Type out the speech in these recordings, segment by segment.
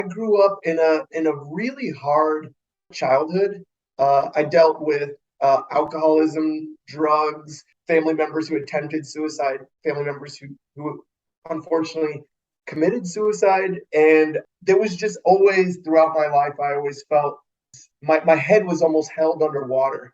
grew up in a really hard childhood. I dealt with alcoholism, drugs, family members who attempted suicide, family members who unfortunately committed suicide. And there was just always throughout my life, I always felt my head was almost held underwater.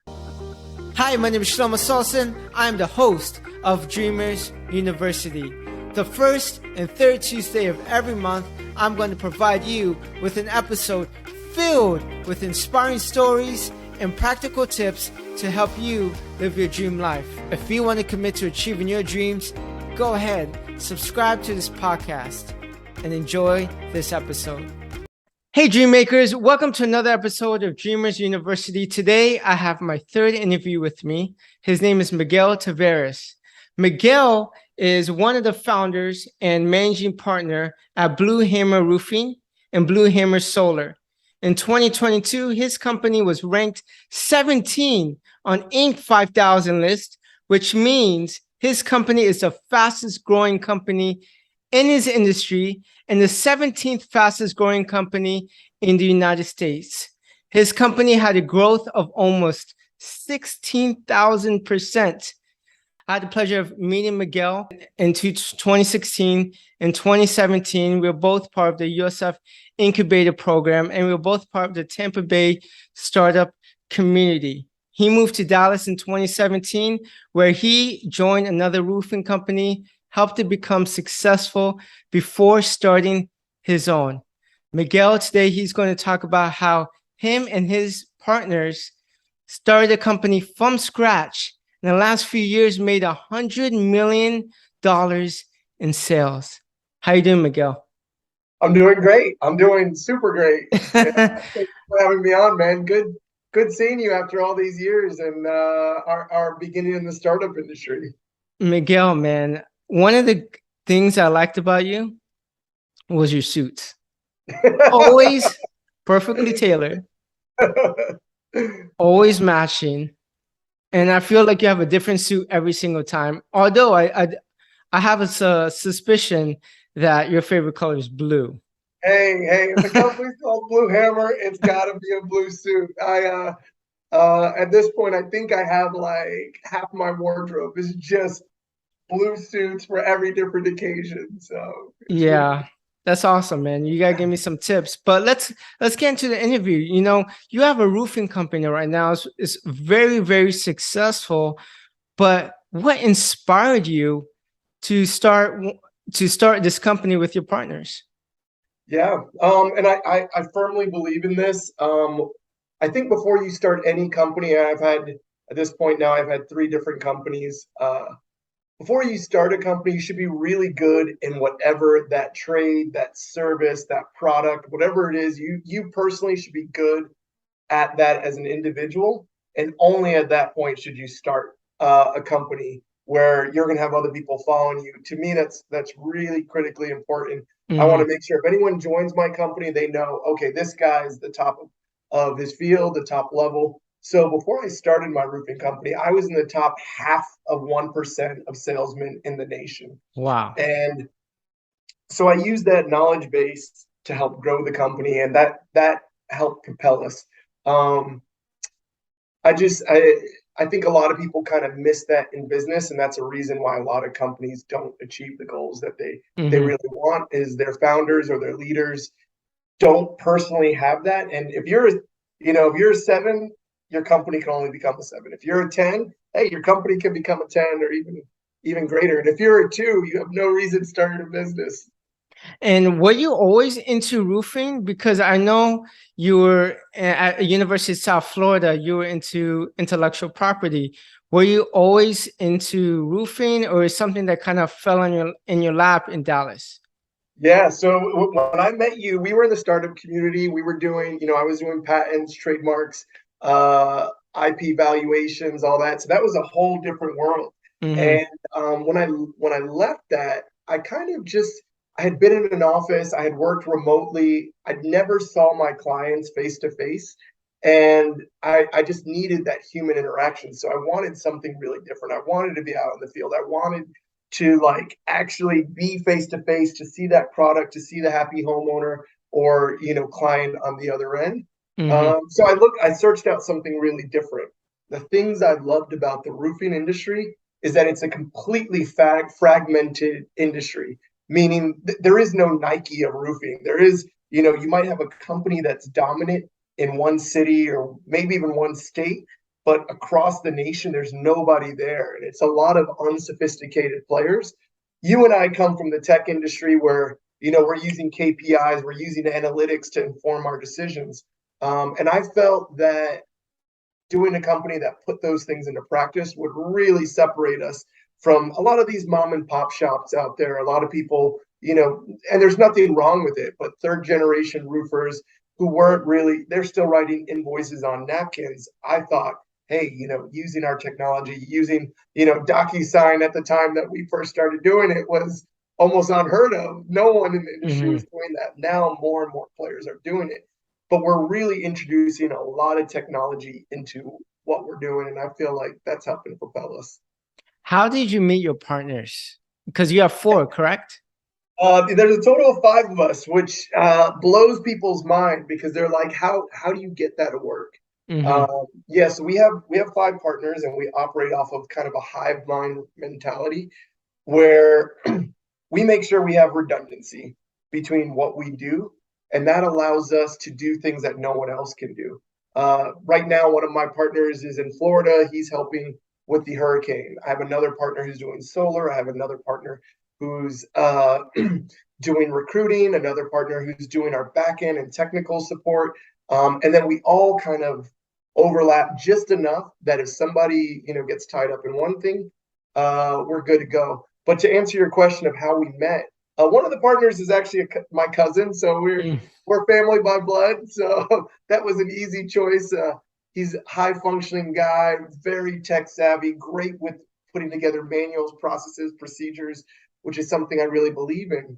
Hi, my name is Shelomo Solson. I'm the host of Dreamers University. The first and third Tuesday of every month, I'm going to provide you with an episode filled with inspiring stories and practical tips to help you live your dream life. If you want to commit to achieving your dreams, go ahead, subscribe to this podcast, and enjoy this episode. Hey Dreammakers, welcome to another episode of Dreamers University. Today, I have my third interview with me. His name is Miguel Taveras. Miguel is one of the founders and managing partner at Blue Hammer Roofing and Blue Hammer Solar. In 2022, his company was ranked 17 on Inc. 5000 list, which means his company is the fastest growing company in his industry and the 17th fastest growing company in the United States. His company had a growth of almost 16,000%. I had the pleasure of meeting Miguel in 2016 and 2017. We were both part of the USF Incubator Program, and we were both part of the Tampa Bay startup community. He moved to Dallas in 2017, where he joined another roofing company, helped it become successful before starting his own. Miguel, today he's going to talk about how him and his partners started a company from scratch. In the last few years, made $100 million in sales. How you doing, Miguel? I'm doing great. I'm doing super great. Yeah, thanks for having me on, man. Good seeing you after all these years and our beginning in the startup industry. Miguel, man, one of the things I liked about you was your suits. Always perfectly tailored, always matching. And I feel like you have a different suit every single time. Although I have a suspicion that your favorite color is blue. Hey, if the company's called Blue Hammer, it's got to be a blue suit. At this point, I think I have like half my wardrobe is just blue suits for every different occasion. So Yeah, that's awesome, man. You gotta give me some tips. But let's get into the interview. You know, you have a roofing company right now. It's very, very successful. But what inspired you to start this company with your partners? Yeah, and I firmly believe in this. I think before you start any company, at this point now, I've had three different companies. Before you start a company, you should be really good in whatever that trade, that service, that product, whatever it is. You personally should be good at that as an individual, and only at that point should you start a company where you're going to have other people following you. To me, that's really critically important. I want to make sure if anyone joins my company, they know, okay, this guy is the top of his field, the top level. So before I started my roofing company, I was in the top half of 1% of salesmen in the nation. Wow. And so I used that knowledge base to help grow the company, and that helped propel us. Um, I think a lot of people kind of miss that in business, and that's a reason why a lot of companies don't achieve the goals that they really want, is their founders or their leaders don't personally have that. And if you're a 7, your company can only become a 7. If you're a 10, hey, your company can become a 10 or even greater. And if you're a 2, you have no reason starting a business. And were you always into roofing? Because I know you were at University of South Florida, you were into intellectual property. Were you always into roofing, or is something that kind of fell in your lap in Dallas? Yeah. So when I met you, we were in the startup community. We were doing, I was doing patents, trademarks, IP valuations, all that. So that was a whole different world. Mm-hmm. And when I left that, I had been in an office. I had worked remotely. I never saw my clients face to face. And I just needed that human interaction. So I wanted something really different. I wanted to be out in the field. I wanted to like actually be face to face, to see that product, to see the happy homeowner. or, client on the other end. Hmm. So I searched out something really different. The things I loved about the roofing industry is that it's a completely fragmented industry, meaning there is no Nike of roofing. There is, you might have a company that's dominant in one city or maybe even one state, but across the nation, there's nobody there. And it's a lot of unsophisticated players. You and I come from the tech industry where, we're using KPIs, we're using analytics to inform our decisions. And I felt that doing a company that put those things into practice would really separate us from a lot of these mom and pop shops out there. A lot of people, and there's nothing wrong with it, but third generation roofers who weren't really, they're still writing invoices on napkins. I thought, hey, using our technology, using, DocuSign at the time that we first started doing it was almost unheard of. No one in the industry Hmm. was doing that. Now more and more players are doing it, but we're really introducing a lot of technology into what we're doing, and I feel like that's helping propel us. How did you meet your partners? Because you have four, correct? There's a total of five of us, which blows people's mind because they're like, how do you get that to work? Hmm. Yeah, so we have five partners, and we operate off of kind of a hive mind mentality where we make sure we have redundancy between what we do, and that allows us to do things that no one else can do. Right now, one of my partners is in Florida. He's helping with the hurricane. I have another partner who's doing solar. I have another partner who's doing recruiting, another partner who's doing our back end and technical support. And then we all kind of overlap just enough that if somebody gets tied up in one thing, we're good to go. But to answer your question of how we met, one of the partners is actually my cousin, so we're family by blood. So that was an easy choice. He's a high functioning guy, very tech savvy, great with putting together manuals, processes, procedures, which is something I really believe in.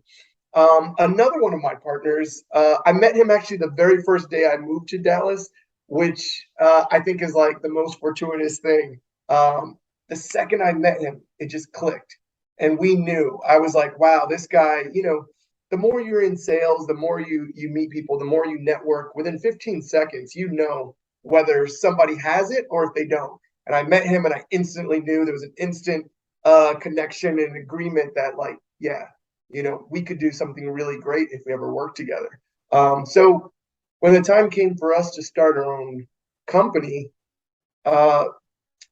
Another one of my partners, I met him actually the very first day I moved to Dallas, which I think is like the most fortuitous thing. The second I met him, it just clicked. And we knew. I was like, wow, this guy, the more you're in sales, the more you meet people, the more you network, within 15 seconds, whether somebody has it or if they don't. And I met him and I instantly knew there was an instant connection and agreement that like, yeah, we could do something really great if we ever worked together. So when the time came for us to start our own company, uh,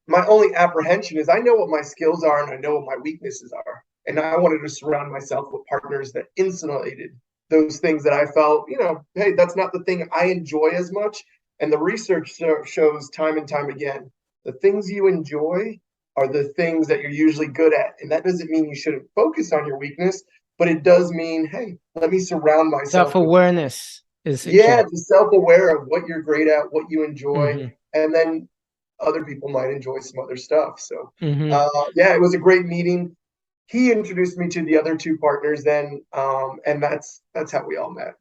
my only apprehension is I know what my skills are and I know what my weaknesses are. And I wanted to surround myself with partners that insulated those things that I felt, hey, that's not the thing I enjoy as much. And the research shows time and time again, the things you enjoy are the things that you're usually good at. And that doesn't mean you shouldn't focus on your weakness, but it does mean, hey, let me surround myself with, Self-awareness is a yeah, key. be self-aware of what you're great at, what you enjoy, Hmm. and then other people might enjoy some other stuff. So, Hmm. yeah, it was a great meeting. He introduced me to the other two partners then, and that's how we all met.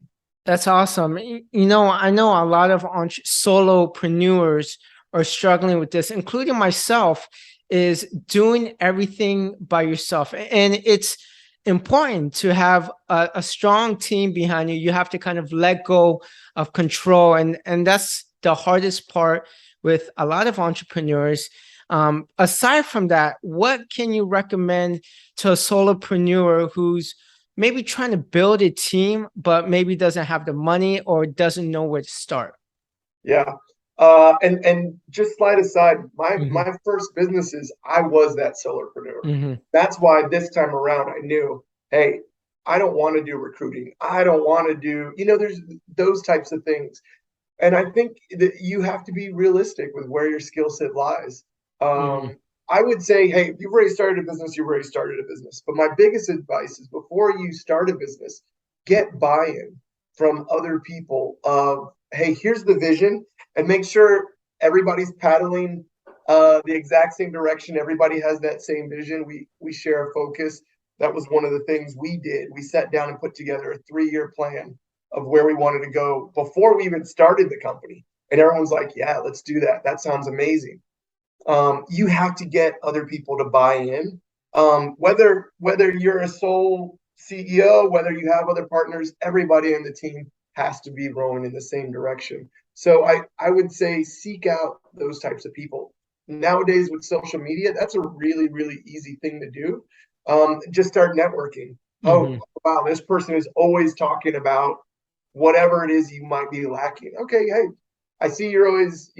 That's awesome. I know a lot of solopreneurs are struggling with this, including myself, is doing everything by yourself. And it's important to have a strong team behind you. You have to kind of let go of control. And that's the hardest part with a lot of entrepreneurs. Aside from that, what can you recommend to a solopreneur who's maybe trying to build a team, but maybe doesn't have the money or doesn't know where to start? Yeah. And just slide aside, my Hmm. my first businesses, I was that solopreneur. Hmm. That's why this time around I knew, hey, I don't want to do recruiting. I don't want to do, there's those types of things. And I think that you have to be realistic with where your skill set lies. Hmm. I would say, hey, if you've already started a business, you've already started a business. But my biggest advice is before you start a business, get buy-in from other people of, hey, here's the vision, and make sure everybody's paddling the exact same direction. Everybody has that same vision. We share a focus. That was one of the things we did. We sat down and put together a 3-year plan of where we wanted to go before we even started the company. And everyone's like, yeah, let's do that. That sounds amazing. You have to get other people to buy in. Whether you're a sole CEO, whether you have other partners, everybody in the team has to be rowing in the same direction. So I would say seek out those types of people. Nowadays with social media, that's a really, really easy thing to do. Just start networking. Oh, Hmm. wow, this person is always talking about whatever it is you might be lacking. Okay, hey, I see you're always,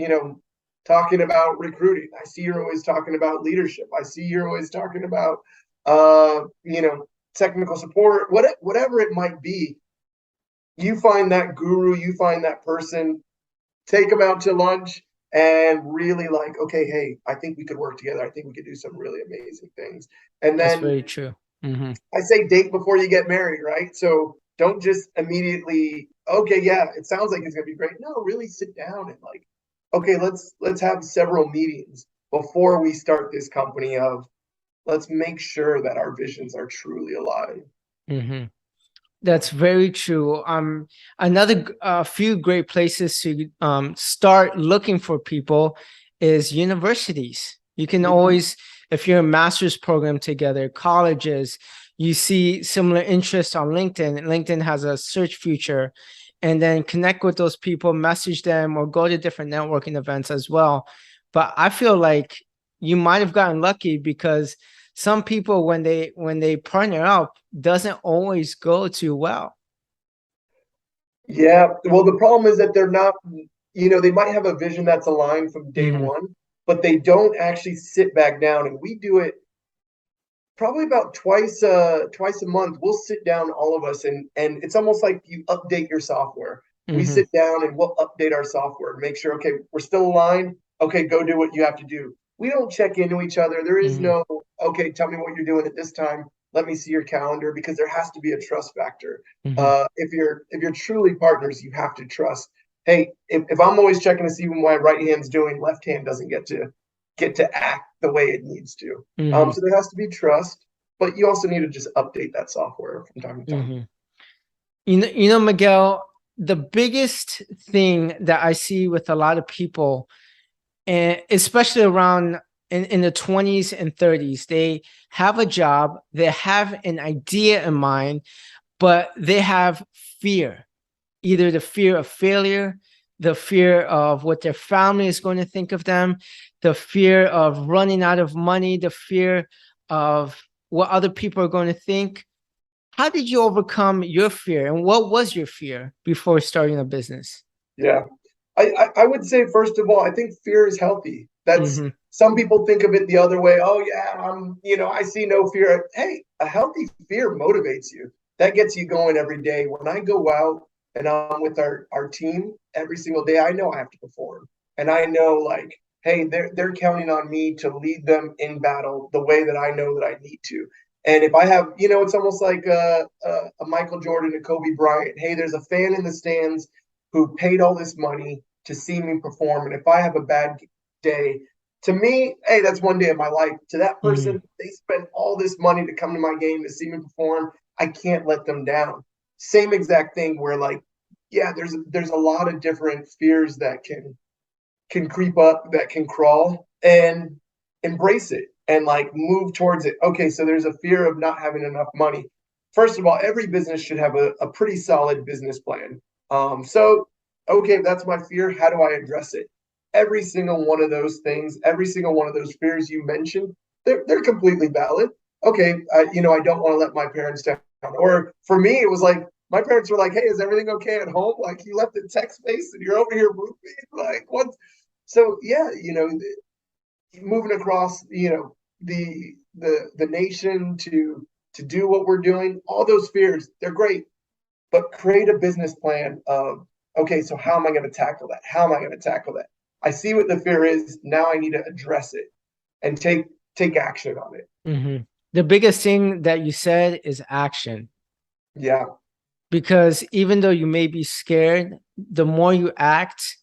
talking about recruiting. I see you're always talking about leadership. I see you're always talking about, technical support, whatever it might be. You find that guru, you find that person, take them out to lunch and really like, okay, hey, I think we could work together. I think we could do some really amazing things. And That's then very true. Hmm. I say date before you get married, right? So don't just immediately, okay, yeah, it sounds like it's gonna be great. No, really sit down and like, okay, let's have several meetings before we start this company of let's make sure that our visions are truly aligned. Hmm. That's very true. Another few great places to start looking for people is universities. You can Mhm. always, if you're a master's program together, colleges, you see similar interests on LinkedIn. LinkedIn has a search feature, and then connect with those people, message them, or go to different networking events as well. But I feel like you might have gotten lucky because some people when they partner up doesn't always go too well. Yeah, well, the problem is that they're not, they might have a vision that's aligned from day Hmm. one, but they don't actually sit back down. And we do it probably about twice a month. We'll sit down, all of us, and it's almost like you update your software. We Hmm. sit down and we'll update our software to make sure, okay, we're still aligned. Okay, go do what you have to do. We don't check into each other. There is Hmm. no, okay, tell me what you're doing at this time. Let me see your calendar, because there has to be a trust factor. Hmm. If you're truly partners, you have to trust. Hey, if I'm always checking to see what my right hand's doing, left hand doesn't get to act the way it needs to. Hmm. So there has to be trust, but you also need to just update that software from time to time. Hmm. Miguel, the biggest thing that I see with a lot of people, and especially around in the 20s and 30s, they have a job, they have an idea in mind, but they have fear, either the fear of failure, the fear of what their family is going to think of them, the fear of running out of money, the fear of what other people are going to think. How did you overcome your fear, and what was your fear before starting a business? Yeah. I would say, first of all, I think fear is healthy. That's Mm-hmm. Some people think of it the other way. Oh yeah, I see no fear. Hey, a healthy fear motivates you. That gets you going every day. When I go out and I'm with our team every single day, I know I have to perform. And I know, like, hey, they're counting on me to lead them in battle the way that I know that I need to. And if I have, it's almost like a Michael Jordan, a Kobe Bryant. Hey, there's a fan in the stands who paid all this money to see me perform. And if I have a bad day, to me, hey, that's one day of my life. To that Mm-hmm. person, they spent all this money to come to my game to see me perform. I can't let them down. Same exact thing where, like, yeah, there's a lot of different fears that can creep up, that can crawl, and embrace it and like move towards it. Okay, so there's a fear of not having enough money. First of all, every business should have a pretty solid business plan. So okay, that's my fear. How do I address it? Every single one of those things, every single one of those fears you mentioned, they're completely valid. Okay, I don't want to let my parents down. Or for me, it was like my parents were like, "Hey, is everything okay at home? Like you left the tech space and you're over here moving. Like what?" So yeah, moving across, the nation to do what we're doing, all those fears, they're great, but create a business plan of, okay, so how am I going to tackle that? How am I going to tackle that? I see what the fear is. Now I need to address it and take action on it. Mm-hmm. The biggest thing that you said is action. Yeah, Because even though you may be scared, the more you act,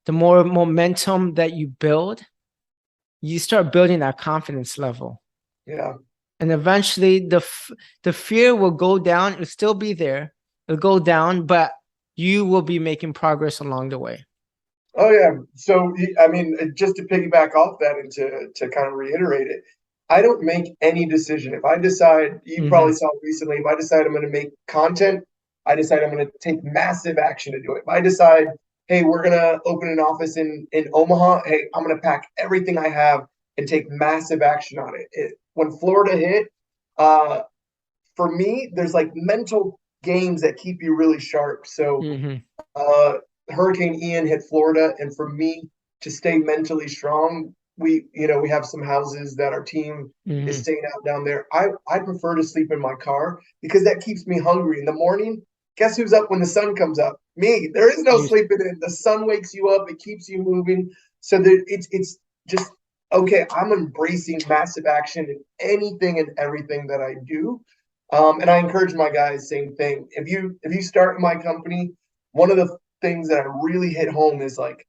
the more momentum that you build, you start building that confidence level. yeah. And eventually the fear will go down. It'll still be there. It'll go down, but you will be making progress along the way. Oh yeah. So I mean, just to piggyback off that and to kind of reiterate it, I don't make any decision. If I decide, you Mm-hmm. probably saw recently, if I decide I'm going to make content, I decide I'm going to take massive action to do it. If I decide, hey, we're going to open an office in Omaha, hey, I'm going to pack everything I have and take massive action on it. When Florida hit, uh, for me, there's like mental games that keep you really sharp. So Mm-hmm. uh, Hurricane Ian hit Florida, and for me to stay mentally strong, we have some houses that our team is Mm-hmm. staying out down there. I prefer to sleep in my car because that keeps me hungry in the morning. Guess who's up when the sun comes up? Me. There is no You, sleeping in. The sun wakes you up. It keeps you moving. So that it's just okay. I'm embracing massive action in anything and everything that I do. And I encourage my guys, same thing. If you start in my company, one of the things that I really hit home is like,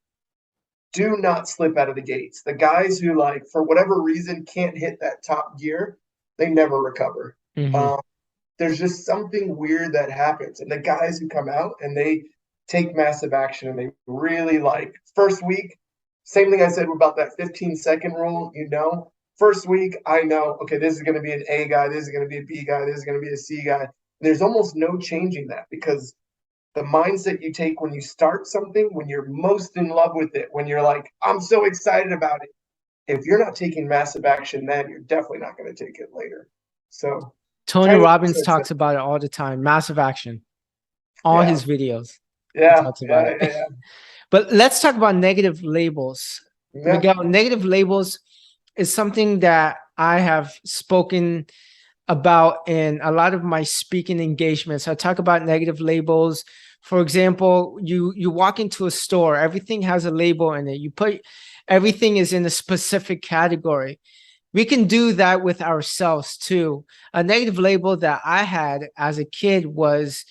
do not slip out of the gates. The guys who like for whatever reason can't hit that top gear, they never recover. mm-hmm. Um, there's just something weird that happens, and the guys who come out and they take massive action and they really like first week. Same thing I said about that 15-second rule. First week I know okay, this is going to be an A guy, this is going to be a B guy, this is going to be a C guy. There's almost no changing that because the mindset you take when you start something, when you're most in love with it, when you're like, I'm so excited about it. If you're not taking massive action then, you're definitely not going to take it later. So Tony tiny Robbins mindset. talks about it all the time. Massive action. All Yeah. his videos, he Yeah. talks about Yeah. it. Yeah. But let's talk about negative labels. Yeah. Miguel, negative labels is something that I have spoken about in a lot of my speaking engagements. I talk about negative labels. For example, you walk into a store, everything has a label in it. You put everything is in a specific category. We can do that with ourselves too. A negative label that I had as a kid was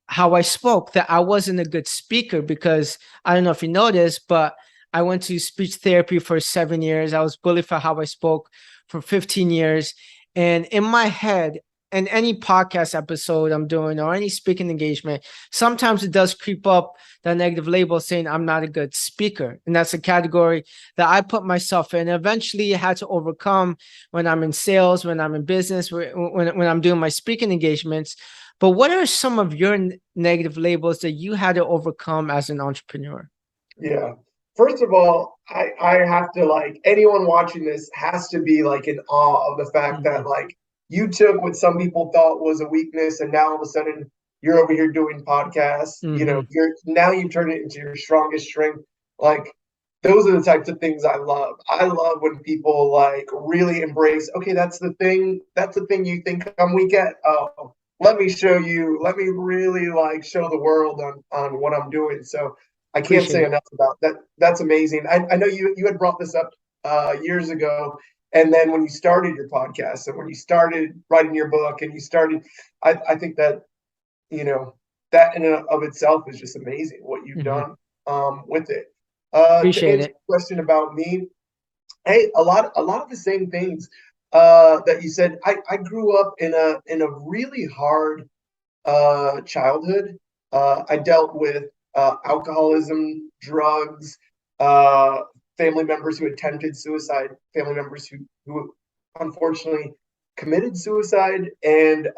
how I spoke, that I wasn't a good speaker because I don't know if you noticed, but I went to speech therapy for 7 years. I was bullied for how I spoke for 15 years. And in my head, in any podcast episode I'm doing or any speaking engagement, sometimes it does creep up the negative label saying I'm not a good speaker. And that's a category that I put myself in. Eventually, I had to overcome when I'm in sales, when I'm in business, when I'm doing my speaking engagements. But what are some of your negative labels that you had to overcome as an entrepreneur? Yeah. First of all, I have to like anyone watching this has to be like in awe of the fact that Mhm. like you took what some people thought was a weakness and now all of a sudden you're over here doing podcasts. Mhm. You've turned it into your strongest strength. Like those are the types of things I love. I love when people like really embrace, okay, that's the thing you think I'm weak at. Oh, let me show you, let me really like show the world on what I'm doing. So I can't Appreciate say it. enough about that. That's amazing. I know you had brought this up years ago, and then when you started your podcast and when you started writing your book and you started, I think that you know that in and of itself is just amazing what you've Mhm. done with it. To Appreciate answer it. your question about me, hey, a lot of the same things that you said. I grew up in a really hard childhood. I dealt with alcoholism, drugs, uh, family members who attempted suicide, family members who unfortunately committed suicide. And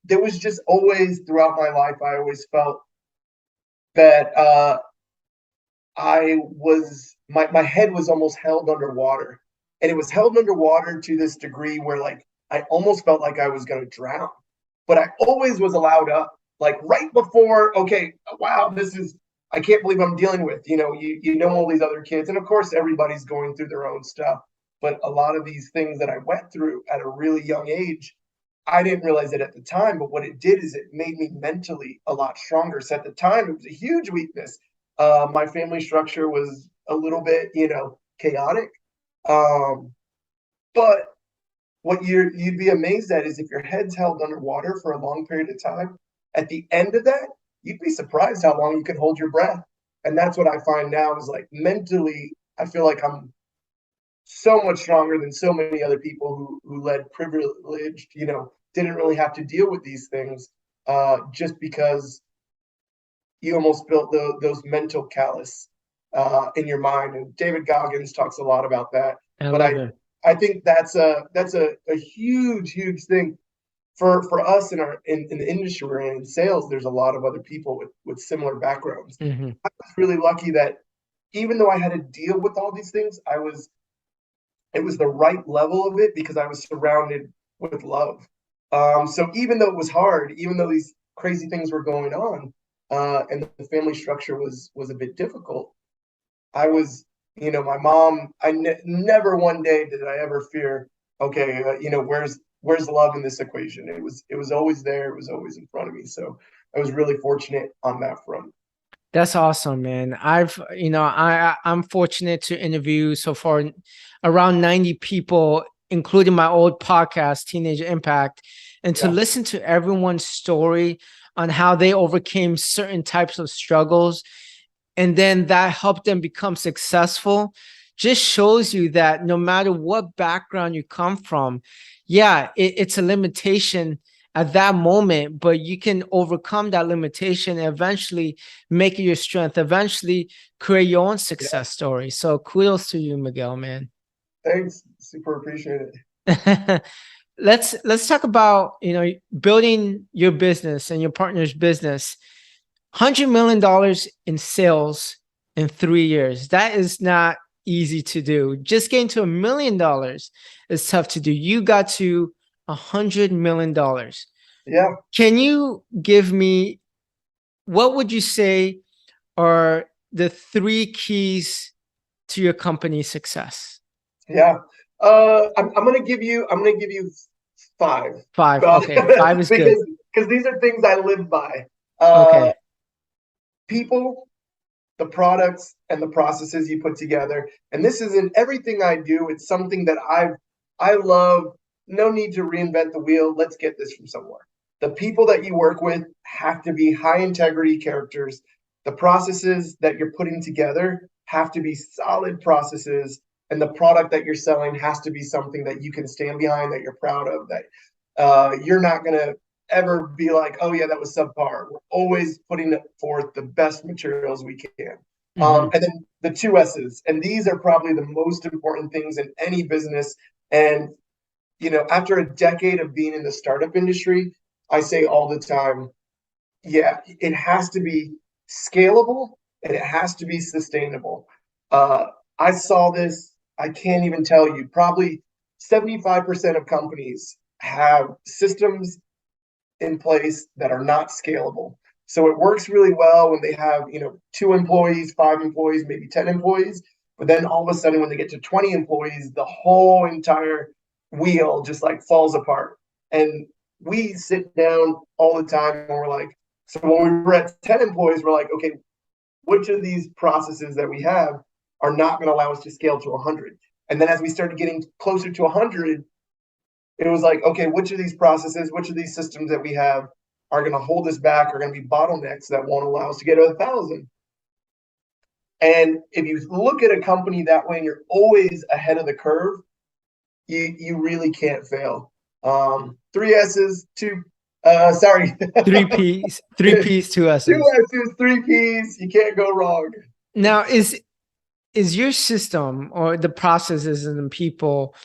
there was just always, throughout my life, I always felt that my head was almost held underwater. And it was held underwater to this degree where like I almost felt like I was going to drown, but I always was allowed up, like right before, okay, wow, I can't believe I'm dealing with, you know, all these other kids. And of course, everybody's going through their own stuff. But a lot of these things that I went through at a really young age, I didn't realize it at the time, but what it did is it made me mentally a lot stronger. So at the time, it was a huge weakness. My family structure was a little bit, chaotic. Um, but what you'd be amazed at is if your head's held underwater for a long period of time, at the end of that, you'd be surprised how long you can hold your breath. And that's what I find now is like mentally, I feel like I'm so much stronger than so many other people who led privileged, didn't really have to deal with these things just because you almost built those mental callus in your mind. And David Goggins talks a lot about that. I But love it. I think that's a huge thing for us in the industry we're in sales, there's a lot of other people with similar backgrounds. Hmm. I was really lucky that even though I had to deal with all these things, it was the right level of it because I was surrounded with love. So even though it was hard, even though these crazy things were going on, and the family structure was a bit difficult, I was, my mom. Never one day did I ever fear. Okay, where's love in this equation? It was always there. It was always in front of me. So I was really fortunate on that front. That's awesome, man. I'm fortunate to interview so far around 90 people, including my old podcast, Teenage Impact, and to Yeah, listen to everyone's story on how they overcame certain types of struggles and then that helped them become successful just shows you that no matter what background you come from, yeah, it's a limitation at that moment, but you can overcome that limitation and eventually make it your strength, eventually create your own yeah. success story. So kudos to you, Miguel, man. Thanks. Super appreciate it. Let's talk about building your business and your partner's business. $100 million in sales in 3 years. That is not easy to do. Just getting to $1 million is tough to do. You got to $100 million. Yeah, Can you give me, what would you say are the three keys to your company's success? yeah. I'm gonna give you five, Five. uh, Okay. Five is good. because these are things I live by. Uh, Okay. People, the products, and the processes you put together. And this is in everything I do. It's something that I love. No need to reinvent the wheel. Let's get this from somewhere. The people that you work with have to be high integrity characters. The processes that you're putting together have to be solid processes, and the product that you're selling has to be something that you can stand behind, that you're proud of, that you're not going to ever be like, oh yeah, that was subpar. We're always putting forth the best materials we can. Hmm. And then the two S's, and these are probably the most important things in any business. And after a decade of being in the startup industry, I say all the time, yeah, it has to be scalable and it has to be sustainable. Uh, I saw this, I can't even tell you, probably 75% of companies have systems in place that are not scalable. So it works really well when they have, 2 employees, 5 employees, maybe 10 employees. But then all of a sudden, when they get to 20 employees, the whole entire wheel just like falls apart. And we sit down all the time and we're like, so when we were at 10 employees, we're like, okay, which of these processes that we have are not going to allow us to scale to 100? And then as we started getting closer to 100, it was like, okay, which of these processes, which of these systems that we have are going to hold us back, are going to be bottlenecks that won't allow us to get to 1,000? And if you look at a company that way and you're always ahead of the curve, you really can't fail. Three S's, sorry, Three P's, three P's, two two S's. S's, three P's. You can't go wrong. Now, is your system or the processes and the people,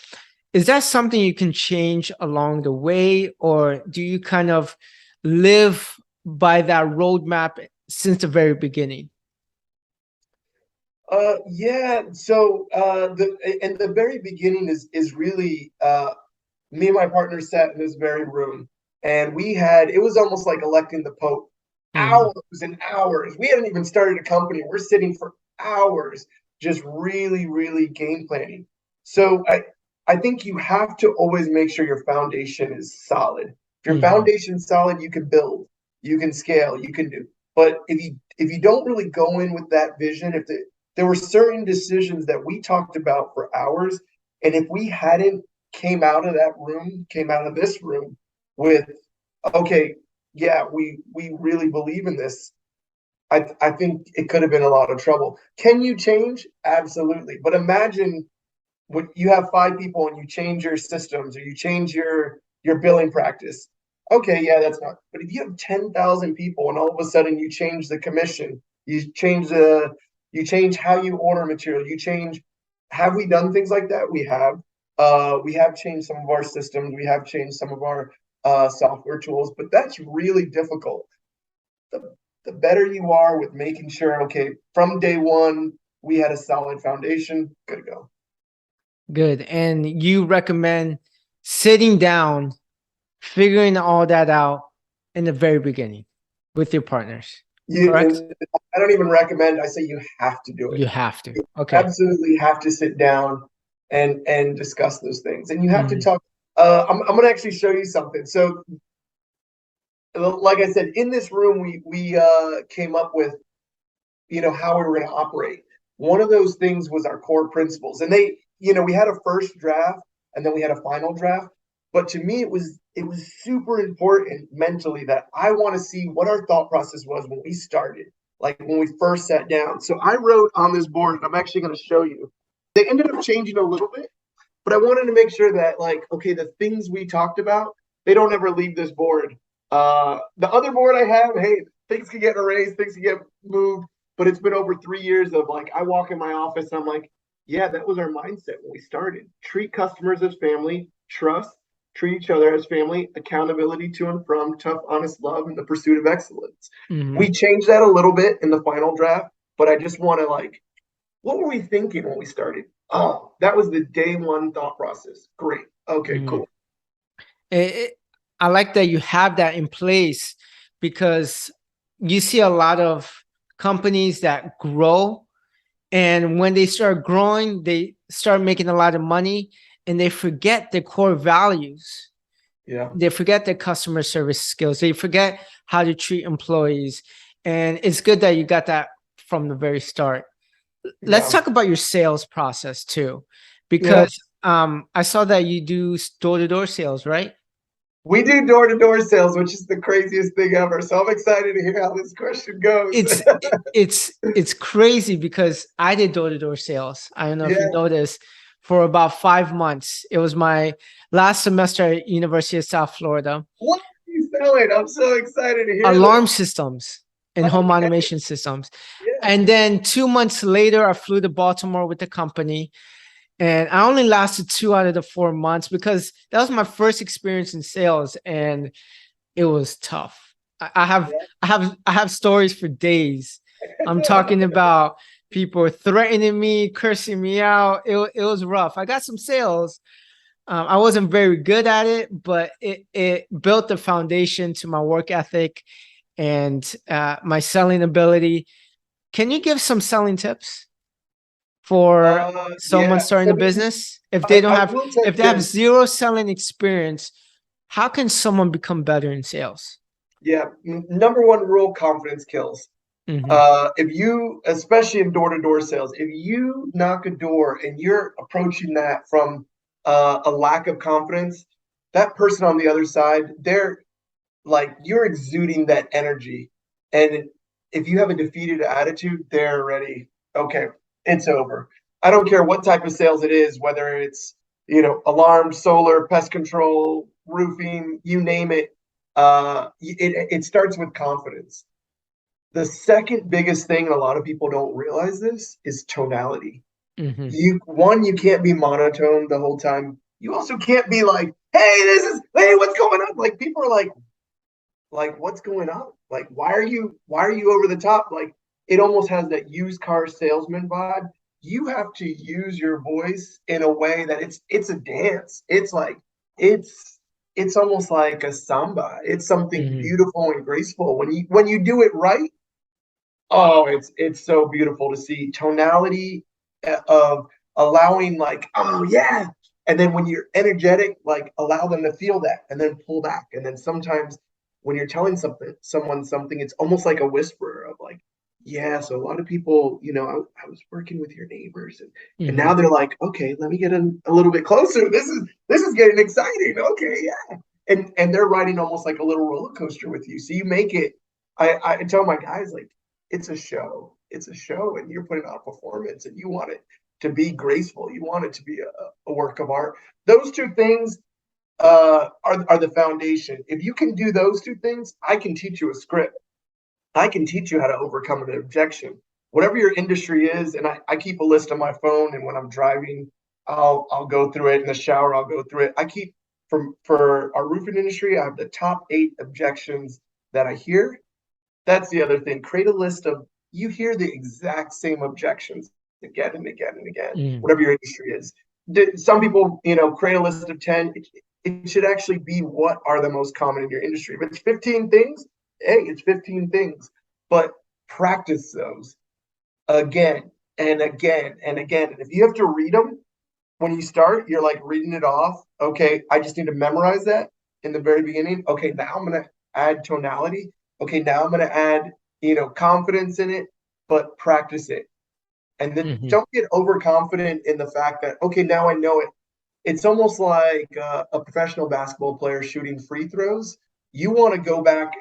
is that something you can change along the way, or do you kind of live by that roadmap since the very beginning? Yeah. So the very beginning is really me and my partner sat in this very room, and it was almost like electing the Pope. Hmm. Hours and hours. We hadn't even started a company. We're sitting for hours, just really, really game planning. So I think you have to always make sure your foundation is solid. If your Hmm. foundation's solid, you can build, you can scale, you can do. But if you don't really go in with that vision, there were certain decisions that we talked about for hours, and if we hadn't came out of this room with, okay, yeah, we really believe in this. I think it could have been a lot of trouble. Can you change? Absolutely. But imagine when you have 5 people and you change your systems or you change your billing practice. Okay, yeah, that's not. But if you have 10,000 people and all of a sudden you change the commission, you change how you order material, you change. Have we done things like that? We have. We have changed some of our systems. We have changed some of our software tools, but that's really difficult. The better you are with making sure, okay, from day one, we had a solid foundation, good to go. Good. And you recommend sitting down, figuring all that out in the very beginning with your partners, correct? I don't even recommend, I say you have to do it. You have to. You Okay. absolutely have to sit down and discuss those things. And you have to Mhm. talk. I'm going to actually show you something. So, like I said, in this room, we came up with how we were going to operate. One of those things was our core principles, and we had a first draft and then we had a final draft. But to me, it was super important mentally that I want to see what our thought process was when we started, like when we first sat down. So I wrote on this board, and I'm actually going to show you. They ended up changing a little bit, but I wanted to make sure that, like, okay, the things we talked about, they don't ever leave this board. The other board I have, hey, things can get erased, things can get moved, but it's been over 3 years of, like, I walk in my office and I'm like, yeah, that was our mindset when we started. Treat customers as family, trust, treat each other as family, accountability to and from, tough, honest love, and the pursuit of excellence. We Mhm. changed that a little bit in the final draft, but I just want to, like, what were we thinking when we started? Oh, that was the day one thought process. Great. Okay, Mhm. cool. I like that you have that in place because you see a lot of companies that grow, and when they start growing, they start making a lot of money and they forget their core values. Yeah. They forget their customer service skills. They forget how to treat employees. And it's good that you got that from the very start. Let's Yeah. talk about your sales process too, Yeah. because I saw that you do door-to-door sales, right? We do door to door sales, which is the craziest thing ever. So I'm excited to hear how this question goes. It's crazy because I did door-to-door sales. I don't know if you Yeah. noticed, for about 5 months. It was my last semester at University of South Florida. What are you selling? I'm so excited to hear Alarm this. systems and home Okay. automation systems. Yeah. And then 2 months later, I flew to Baltimore with the company. And I only lasted 2 out of the 4 months because that was my first experience in sales, and it was tough. I have stories for days. I'm talking about people threatening me, cursing me out. It was rough. I got some sales. I wasn't very good at it, but it built the foundation to my work ethic and my selling ability. Can you give some selling tips for someone Yeah. starting So a business? I will tell If you they have this. zero selling experience, how can someone become better in sales? Yeah. Number one rule, confidence kills. Hmm. If you, especially in door to door sales, if you knock a door and you're approaching that from a lack of confidence, that person on the other side, they're like, you're exuding that energy. And if you have a defeated attitude, they're already, okay, it's over. I don't care what type of sales it is, whether it's, alarm, solar, pest control, roofing, you name it. It starts with confidence. The second biggest thing, and a lot of people don't realize this, is tonality. Hmm. You can't be monotone the whole time. You also can't be like, hey, what's going on? Like, people are like, what's going on? Like, why are you over the top? Like, it almost has that used car salesman vibe. You have to use your voice in a way that it's a dance. It's it's almost like a samba. It's something Hmm. beautiful and graceful. When you do it right, oh, it's so beautiful to see tonality of allowing, like, oh yeah, and then when you're energetic, like, allow them to feel that and then pull back. And then sometimes when you're telling someone something, it's almost like a whisper of, like, yeah. So a lot of people, I was working with your neighbors, and now Hmm. they're like, okay, let me get a little bit closer. This is getting exciting. Okay, yeah. And they're riding almost like a little roller coaster with you. So you make it. I tell my guys, like, it's a show. It's a show, and you're putting on a performance, and you want it to be graceful. You want it to be a work of art. Those two things are the foundation. If you can do those two things, I can teach you a script. I can teach you how to overcome an objection. Whatever your industry is, and I keep a list on my phone, and when I'm driving, I'll go through it. In the shower, I'll go through it. I keep for our roofing industry, I have the top 8 objections that I hear. That's the other thing. Create a list of, you hear the exact same objections again and again and again, Mm, whatever your industry is. Some people, create a list of 10. It should actually be what are the most common in your industry. If it's 15 things, hey, it's 15 things. But practice those again and again and again. And if you have to read them when you start, you're like reading it off. Okay, I just need to memorize that in the very beginning. Okay, now I'm gonna add tonality. Okay, now I'm gonna add, confidence in it, but practice it. And then hmm don't get overconfident in the fact that, okay, now I know it. It's almost like a professional basketball player shooting free throws. You want to go back,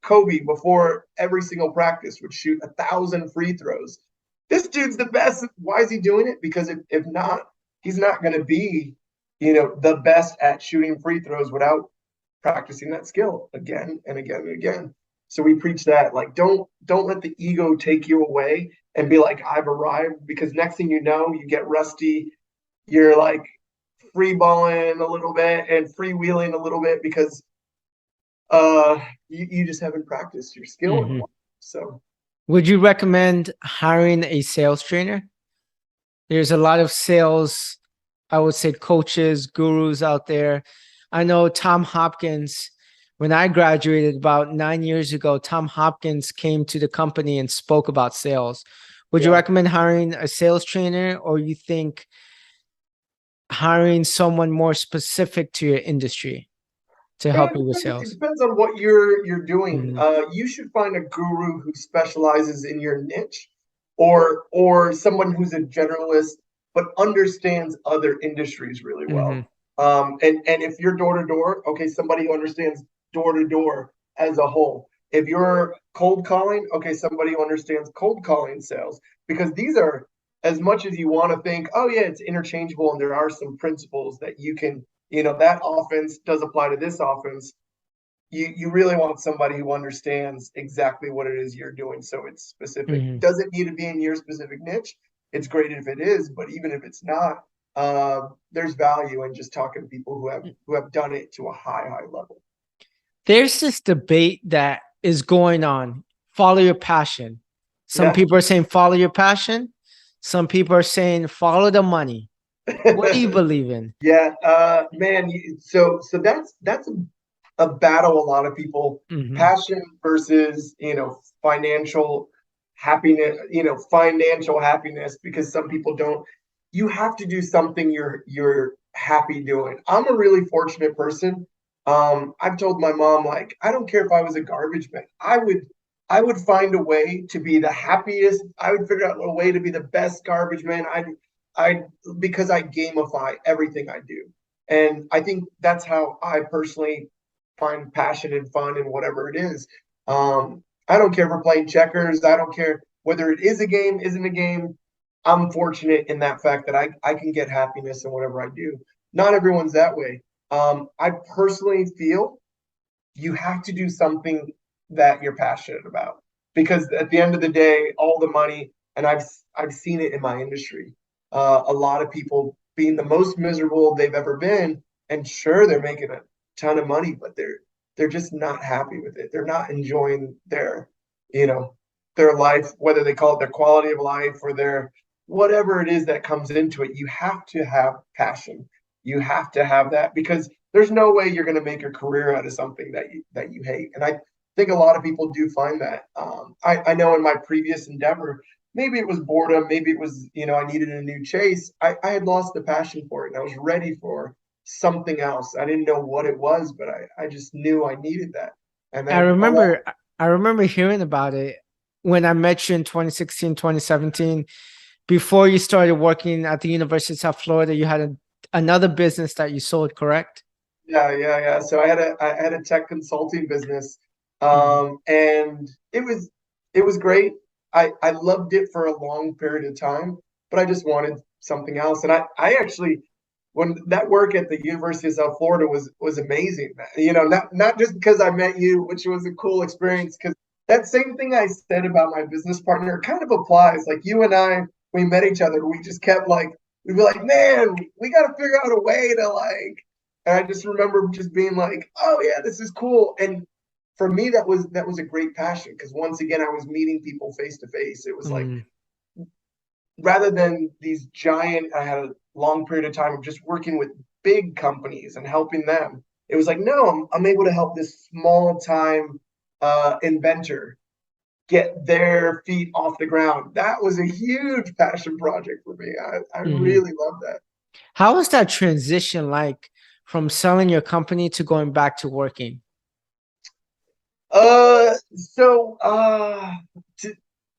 Kobe before every single practice would shoot 1,000 free throws. This dude's the best. Why is he doing it? Because if not, he's not going to be, the best at shooting free throws without practicing that skill again and again and again. So we preach that, like, don't let the ego take you away and be like, I've arrived, because next thing you know, you get rusty. You're like free balling a little bit and freewheeling a little bit because you just haven't practiced your skill in a hmm while. So Would you recommend hiring a sales trainer? There's a lot of sales, I would say, coaches, gurus out there. I know Tom Hopkins, when I graduated about 9 years ago, Tom Hopkins came to the company and spoke about sales. Would you yeah. recommend hiring a sales trainer, or you think hiring someone more specific to your industry to help you with It sales? depends on what you're doing. hmm You should find a guru who specializes in your niche, or someone who's a generalist but understands other industries really hmm well. And if you're door to door, okay, somebody who understands door to door as a whole. If you're cold calling, okay, somebody who understands cold calling sales, because these are, as much as you want to think, oh yeah, it's interchangeable, and there are some principles that you can, that offense does apply to this offense. You really want somebody who understands exactly what it is you're doing, so it's specific. hmm Doesn't need to be in your specific niche. It's great if it is, but even if it's not, there's value in just talking to people who have done it to a high level. There's this debate that is going on. Follow your passion. Some Yeah. people are saying follow your passion. Some people are saying follow the money. What do you believe in? Yeah, man. So that's a battle. A lot of people, hmm passion versus financial happiness. Financial happiness, because some people don't. You have to do something you're happy doing. I'm a really fortunate person. I've told my mom, like, I don't care if I was a garbage man. I would find a way to be the happiest. I would figure out a way to be the best garbage man. I because I gamify everything I do. And I think that's how I personally find passion and fun in whatever it is. I don't care if we're playing checkers. I don't care whether it is a game, isn't a game. I'm fortunate in that fact that I can get happiness in whatever I do. Not everyone's that way. I personally feel you have to do something that you're passionate about, because at the end of the day, all the money, and I've seen it in my industry, a lot of people being the most miserable they've ever been, and sure, they're making a ton of money, but they're just not happy with it. They're not enjoying you know their life, whether they call it their quality of life or their whatever it is that comes into it. You have to have passion. You have to have that, because there's no way you're going to make a career out of something that you hate. And I think a lot of people do find that. I know in my previous endeavor, maybe it was boredom, maybe it was, I needed a new chase. I had lost the passion for it, and I was ready for something else. I didn't know what it was, but I just knew I needed that. And I then remember I remember hearing about it when I met you in 2016, 2017. Before you started working at the University of South Florida, you had another business that you sold, correct? yeah. So I had a tech consulting business, hmm and it was great. I loved it for a long period of time, but I just wanted something else. And I actually, when that work at the University of South Florida was amazing. Not just because I met you, which was a cool experience, because that same thing I said about my business partner kind of applies. Like, you and I, we met each other, we just kept like, we'd be like, man, we got to figure out a way to, like, And I just remember just being like, oh yeah, this is cool. And for me, that was a great passion because once again, I was meeting people face to face. It was like Mm, rather than these giant, I had a long period of time of just working with big companies and helping them. It was like, no, I'm able to help this small time inventor get their feet off the ground. That was a huge passion project for me. I mhm. really love that. How was that transition like from selling your company to going back to working? So t-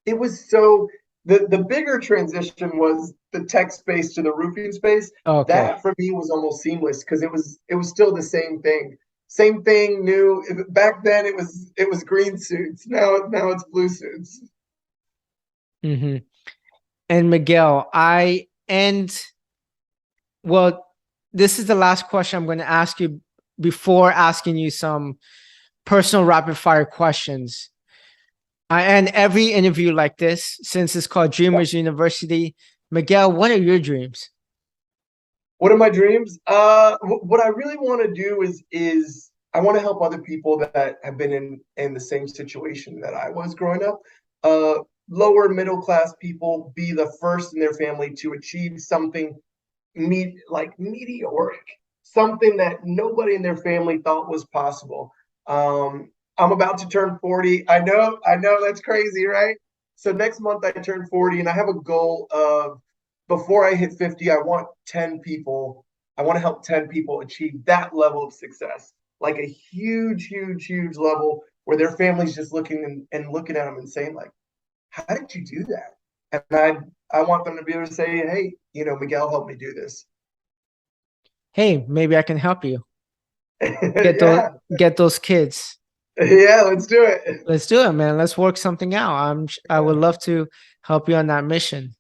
it was so the bigger transition was the tech space to the roofing space. Okay. That for me was almost seamless because it was still the same thing. Same thing, new. Back then it was green suits. Now it's blue suits. Hmm. And Miguel, well, this is the last question I'm going to ask you before asking you some personal rapid fire questions. I end every interview like this since it's called Dreamers University. Miguel, what are your dreams? What are my dreams? What I really want to do is I want to help other people that have been in the same situation that I was growing up. Lower middle class people be the first in their family to achieve something like meteoric, something that nobody in their family thought was possible. I'm about to turn 40. I know that's crazy, right? So next month I turn 40 and I have a goal of before I hit 50, I want to help 10 people achieve that level of success. Like a huge, huge, huge level where their family's just looking and looking at them and saying, like, how did you do that? And I want them to be able to say, hey, Miguel helped me do this. Hey, maybe I can help you get those Yeah, get those kids. yeah, let's do it. Let's do it, man. Let's work something out. I would Yeah, love to help you on that mission.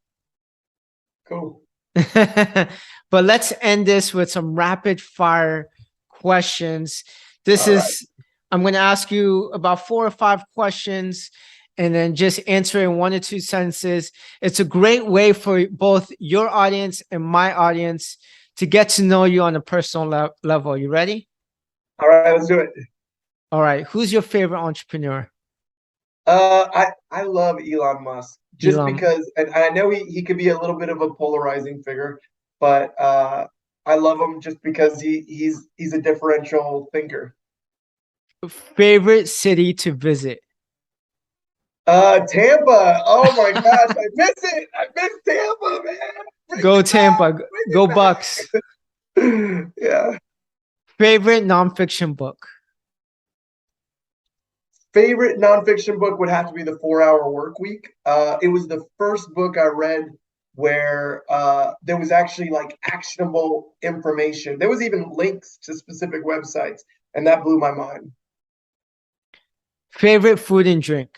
cool. But let's end this with some rapid fire questions. This All right. is, I'm going to ask you about 4 or 5 questions and then just answer in 1 or 2 sentences. It's a great way for both your audience and my audience to get to know you on a personal level. You ready? All right, let's do it. All right. Who's your favorite entrepreneur? I love Elon Musk just Elon. because, and I know he could be a little bit of a polarizing figure, but I love him just because he's a differential thinker. Favorite city to visit? Tampa. Oh my gosh, I miss it. I miss Tampa, man. Bring Go it back. Tampa. Go Bucks. Bring it back. Yeah. Favorite nonfiction book? Favorite nonfiction book would have to be The 4 Hour Work Week. It was the first book I read where there was actually like actionable information. There was even links to specific websites, and that blew my mind. Favorite food and drink?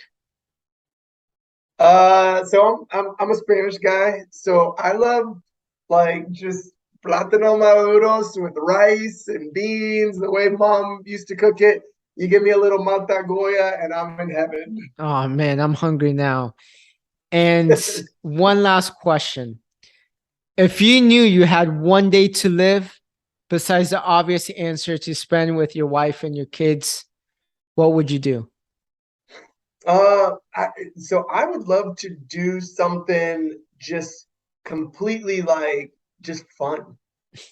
So I'm a Spanish guy, so I love like just plátano maduros with rice and beans, the way mom used to cook it. You give me a little mata goya, and I'm in heaven. Oh man, I'm hungry now. And one last question. If you knew you had one day to live, besides the obvious answer to spend with your wife and your kids, what would you do? So I would love to do something just completely like just fun.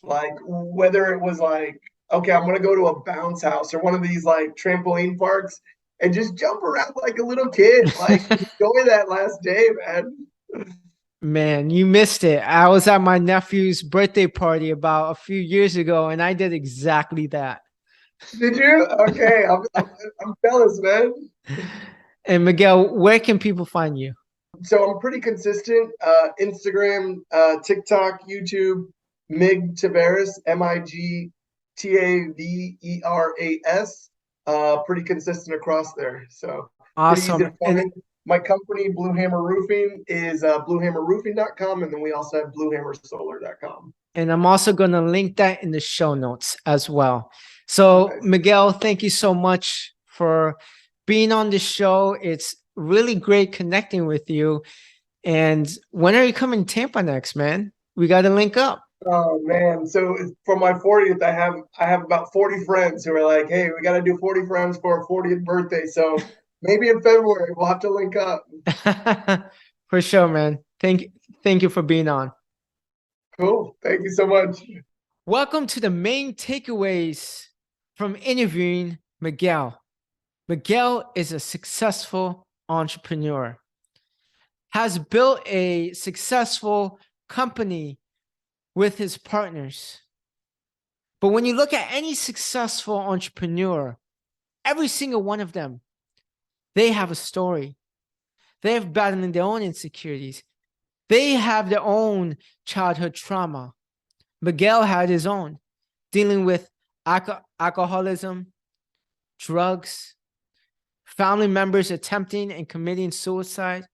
Like whether it was like, okay, I'm gonna go to a bounce house or one of these like trampoline parks and just jump around like a little kid. Like enjoy that last day, man. Man, you missed it. I was at my nephew's birthday party about a few years ago, and I did exactly that. Did you? Okay, I'm jealous, man. And Miguel, where can people find you? So I'm pretty consistent. Instagram, TikTok, YouTube, Mig Taveras, Migtaveras. Pretty consistent across there. So pretty easy Awesome. to find. My company, Blue Hammer Roofing, is bluehammerroofing.com, and then we also have bluehammersolar.com. And I'm also going to link that in the show notes as well. So, Nice. Miguel, thank you so much for being on the show. It's really great connecting with you. And when are you coming to Tampa next, man? We got to link up. Oh man. So for my 40th, I have about 40 friends who are like, hey, we gotta do 40 friends for our 40th birthday. So maybe in February we'll have to link up. For sure, man. Thank you for being on. Cool. Thank you so much. Welcome to the main takeaways from interviewing Miguel. Miguel is a successful entrepreneur, has built a successful company with his partners. But when you look at any successful entrepreneur, every single one of them, they have a story. They have battling their own insecurities. They have their own childhood trauma. Miguel had his own, dealing with alcoholism, drugs, family members attempting and committing suicide.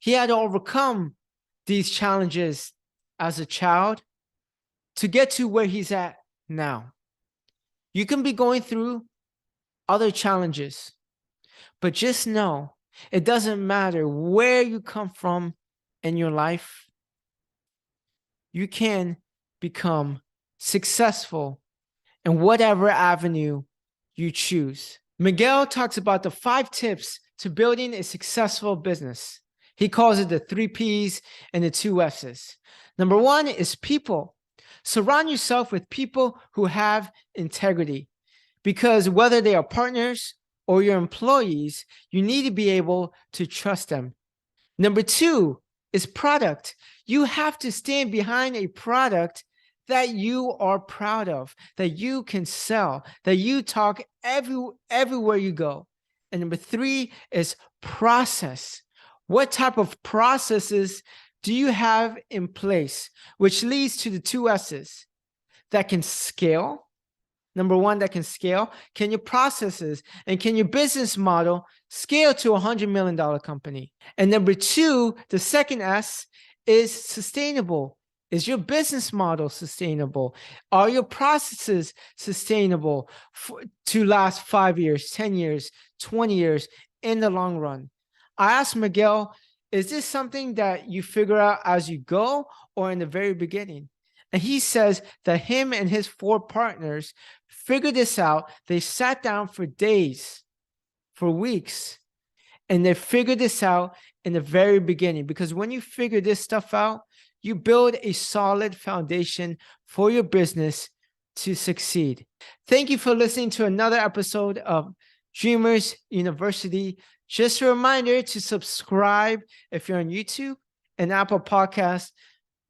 He had to overcome these challenges as a child to get to where he's at now. You can be going through other challenges, but just know it doesn't matter where you come from in your life, you can become successful in whatever avenue you choose. Miguel talks about the 5 tips to building a successful business. He calls it the 3 P's and the 2 S's. Number 1 is people. Surround yourself with people who have integrity, because whether they are partners or your employees, you need to be able to trust them. Number 2 is product. You have to stand behind a product that you are proud of, that you can sell, that you talk everywhere you go. And number 3 is process. What type of processes do you have in place? Which leads to the 2 S's that can scale. Number 1, that can scale. Can your processes and can your business model scale to $100 million company? And number 2, the second S is sustainable. Is your business model sustainable? Are your processes sustainable to last 5 years, 10 years, 20 years in the long run? I asked Miguel, is this something that you figure out as you go or in the very beginning? And he says that him and his 4 partners figured this out. They sat down for days, for weeks, and they figured this out in the very beginning. Because when you figure this stuff out, you build a solid foundation for your business to succeed. Thank you for listening to another episode of Dreamers University. Just a reminder to subscribe if you're on YouTube and Apple Podcasts.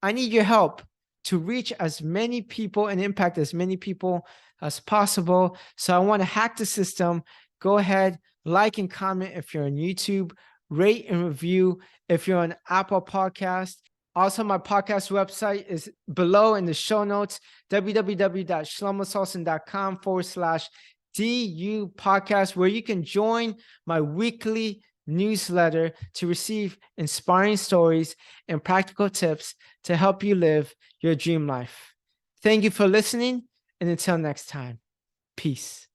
I need your help to reach as many people and impact as many people as possible. So I want to hack the system. Go ahead, like and comment if you're on YouTube, rate and review if you're on Apple Podcasts. Also, my podcast website is below in the show notes, www.shlomosolson.com/DU podcast, where you can join my weekly newsletter to receive inspiring stories and practical tips to help you live your dream life. Thank you for listening, and until next time, peace.